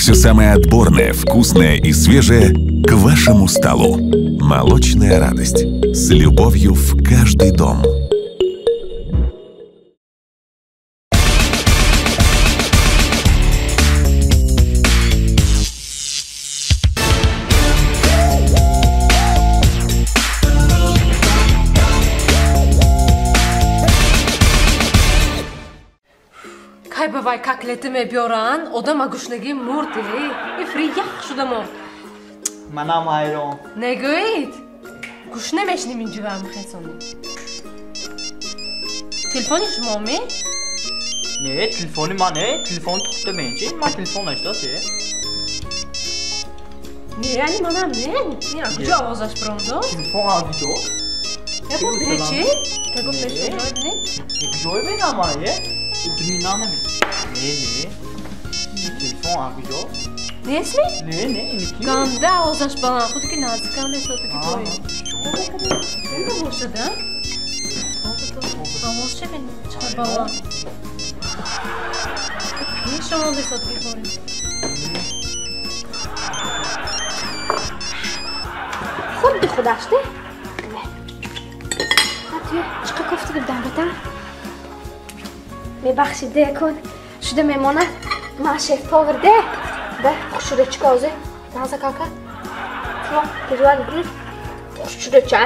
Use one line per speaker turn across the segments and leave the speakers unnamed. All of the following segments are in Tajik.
Все самое отборное, вкусное и свежее к вашему столу. Молочная радость. С любовью в каждый дом.
Хай бывай, как летиме бёран, одама гушнаги мурди, ифриях шудамо.
Манам хайрон.
Негӯед? Гӯш намешним ин ҷувам хесони. Телефони шумоме?
Не, телефони ман не, телефон тухта менчи, ман телефон наштасе.
Не, ани манам не. Не, куҷо овозаш брондо?
Телефон авидо.
Ябо бречи? Тагу фешто ҷой бини?
Ҷой бинам ае? Дунинанами. Не. Телефон авидо.
Несли?
Не, иники.
Ганда овозаш балан, худки наздикан десотаки тои. Не бошад, а? Овоз ше бин, чақар балан. Не шамол десотаки тои.
خودی خودشته؟ توی چقدر کفته بدم بتن؟ میبخشید ده کن شده میمونه ما شیف پاور ده ده خوش شده چکازه نازه کاکا تمام تجوال بگیر خوش شده چه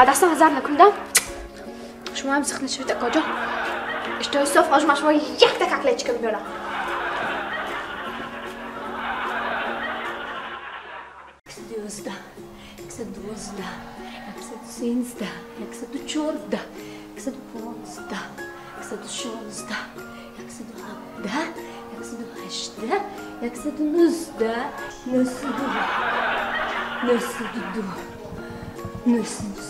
دستم هزار نکندم شما هم سخنه شده کجا اشتای صف آجما شما یک دکاکله چکم بیارم Yüzde, ekse dozda, ekse sinzda, ekse çorda, ekse ponzda, ekse şonzda, ekse habda, ekse haşda, ekse nuzda, nusdu, nusdu, nusdu,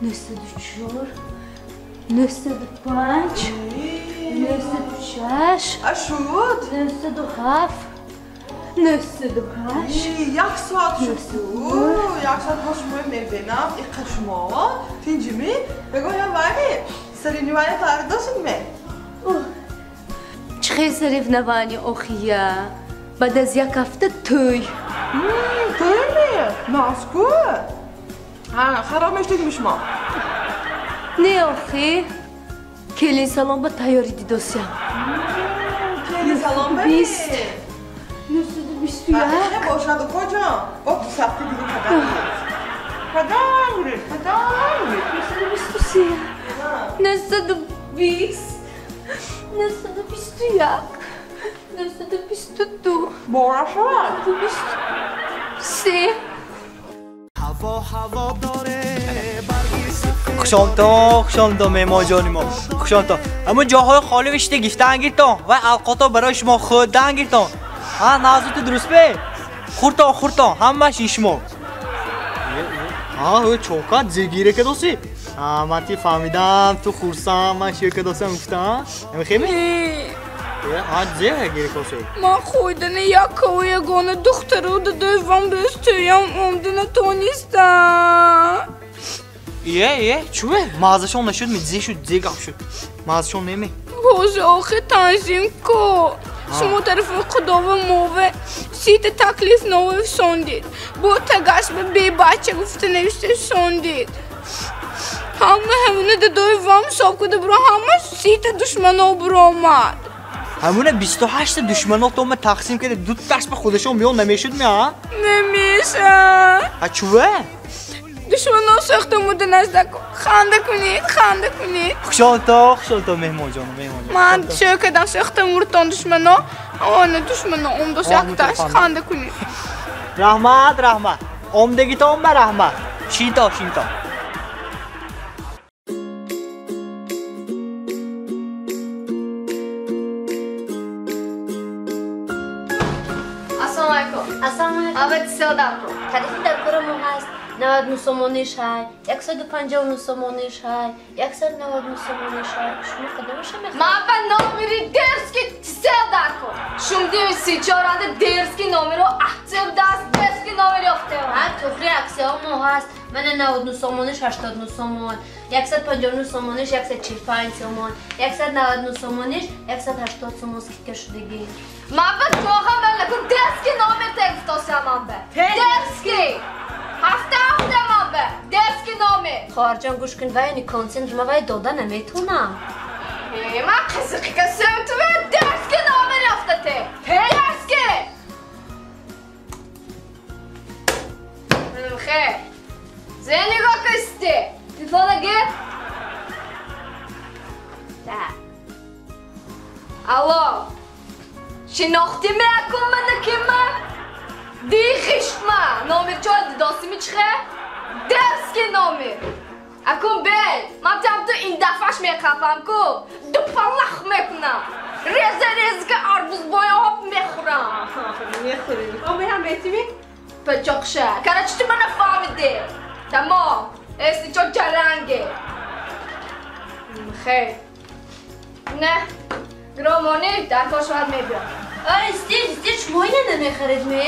nusdu çor, nusdu panç, nusdu şaş,
Aşut.
nusdu haf. نسد هاش
یک ساعت شد یک ساعت هاش مهم میبینم این قشما تینجمی بگو یا ولی سری نیوانی تاریخ داشتیم می
چخی سریف نوانی اوخیا بعد از یک هفته توی
توی می؟ ناسکو خراب میشتگیمش ما
نه اوخی کلین سلام با تیاری دیدوسیم
کلی سلام ببین
نسد بیستو یک
نه باشد و کجا؟ با تو سختی دیگه کدام رید
نسد بیستو سی نسد بیست نسد بیستو یک نسد بیستو دو
بارا شد
نسد بیستو سی
خوشامتا مهمان جانی ما خوشامتا اما جاهای خالی بشته گفتن گیرتان و القاطا برای شما خودن گیرتان ها نازوت درست به خورتا همش ایشما ها چوکات زیگیره که دوستی من تی فهمیدم تو خورسم من شیر که دوستم گفتم نمیخیمی؟ ها زیگه گیره کسی
من خودن یک و یگانه دختر رو دوام بستویم عمدن تو نیستم
چوه؟ مازشون نشد می زی شد زی گفت شد مازشون نمی
باشه آخه تنظیم کن شما طرف خدا و موه سیت تکلیف نوه سندید با تگاش به بی بچه گفته نوشته سندید همونه دوی وام ساب کده برا همه سیت دشمنو برا آمد
همونه 28 دشمنو تو ما تقسیم کرده دو دست به خودشون بیان نمیشد می ها؟
نمیشه
ها چوه؟
دشمنو سخته موده نزده کن خنده کنید
خوشالتا مهمان جانم
من چه کدن سخته مورتان دشمنو آنه دشمنو امدو سختش خنده کنید
رحمت امدگی تا به رحمت شینتا
السلام علیکم آبت سیادم کن تعریفی در کار ما هست 99 سومونیش های 159 سومونیش های 199 سومونیش های شما کدومش میخواید؟
من به نامری درسکی سیادم کن شما دیوی سی چارانده درسکی نامری رو احتیاب دست درسکی نامری اخته
ها توفری اکسی ها ما هست من 99 سومونش 89 سومون 159 سومونش 145 سومون 199 سومونش 180 سومون که شدگی من به تو هم نگم درس که نامر تکست داشتم به درس که هفته من به درس که نامر خارجان گوش کن وای کنسنتر ما وای دادن نمیتونم من قصه قسم تو درس که نامر رفته درس که خیر زنی را کسته تلفن گیر ده الو شناختی میکن من کمه دی خشمه نامر چای داستی میچخه درس که نامر اکن بل من تم تو این دفعش میخوام کو دو پلخ میکنم ریز که عربوز باید میخورم
میخوری آبی هم بیتیمی؟
بچاقشه کنه چطور من نفهمیده تمام استی چون جرنگه خیر نه گرامانی در کار شاید میبیم استی شما اینه نمیخرید می؟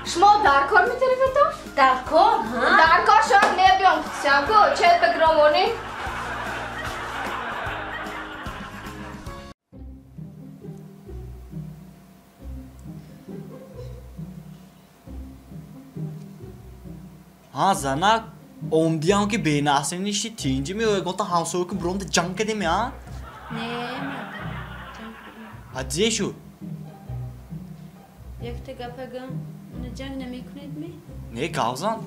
شما در کار میتونی بتون؟ در کار؟ در کار شاید میبیم شنکو چهت به گرامانی؟
हाँ जना ओमदियां की बेनासनी निश्ची तींजी में होएगा तो हाउस होके ब्रोंद जंग के दे में हाँ
Ne
अजेशु
یک تگپگم نجنگ نمیکنید می؟
ne kauzan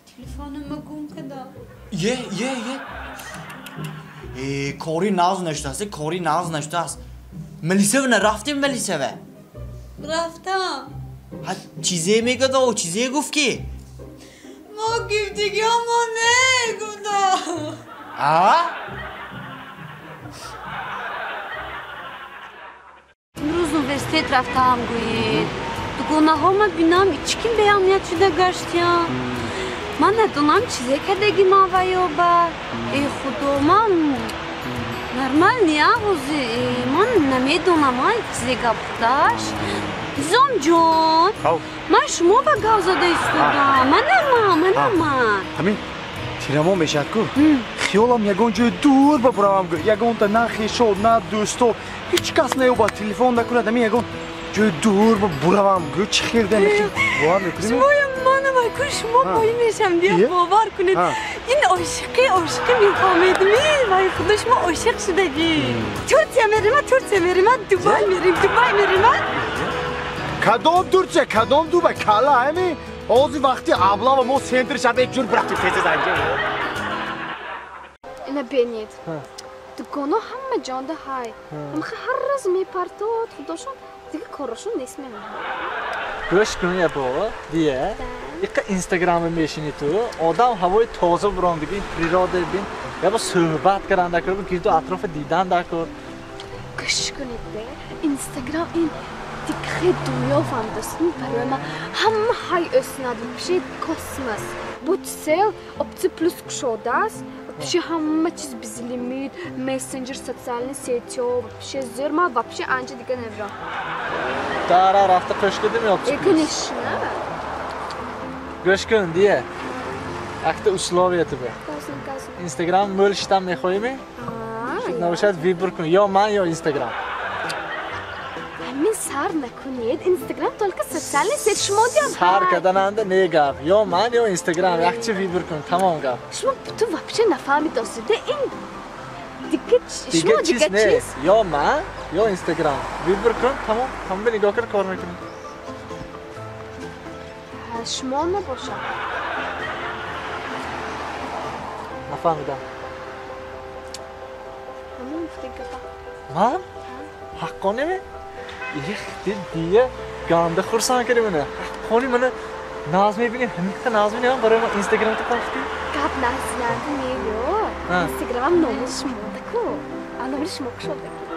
تلفنم گم کدا
ye kori naz nashtas kori naz nashtas Melisa ne raftim Melisa ve
رفتم
ha çize mi kada o çize guf ki
ما گفتگی ما نگفتم
ha
امروز üniversitet رفتم گوید تو گناهام بینم içkim beyaniyat şuda gaştya من ندونم چیزی که دیگه ما ویابه ای خدا من نرمال نیا حوزی من نمیدونم های چیزی گفتش زم جون من شما با گوزاده ایستودم من
همین تیرمو میشد کو خیالم یگان جای دور ببرم یگان تا نه خیشو نه دوستو هیچ کس نیو با تلفن نکنه همین یگان جای دور ببرم چه خیر دنی باور میکنی
منم اگر شما پایی میشم بیا باور کنید این عاشقی میفهمید وای خدا شما عاشق شدگی ترکیه میریم دوبای میریم
کدام دوبای کالا همین آزی وقتی ابلا و ما سنتر شده یک جور براتو تیزه زنگه
اینه بینید تو گناه همه جانده های هم هر روز میپرتاد خداشون دیگه کارشون نیست میمونه
گوش کنی بابا دیگه یک اینستاگرام میشینی تو آدم هوای تازه براندگی پریراده بین یا با صحبت کرنده کرد بگیر تو اطراف دیدن دکر
گوش کنید به اینستاگرام این دیگه دنیا فانداستون برای ما همه های اسنادی بشه کاسمس بوتسل opci plus кшода است вообще همه چیز без лимит мессенджер социальные сети вообще зерма вообще анча دیگه نمیرم
دارا رفته قش کدی میاد
конечно
گوش کن دیگه وقت условия тебе
казан
اینستاگرام مولشتم میخوایی نباشد ویبر کن یا من یا اینستاگرام
همین سر نکنید اینستاگرام تولک سوسیال سیت شما دیام
سر کردننده نگاه یا من یا اینستاگرام یک چی ویبر کن تمام گفت
شما تو вообще نفهمید داشته این
دیگه چیز نه یا من یا اینستاگرام ویبر کن تمام هم به نگاه کار میکنیم
شما نباشه
نفهمیدم
همون گفته
من حقانه می یک دیگه گنده خورسان کردی منه حقانی منه ناز میبینی همیشه ناز میبینی برای من اینستاگرام تو کافتی
قبل ناز نمیو اینستاگرام نامش شما دکو نامش شما شده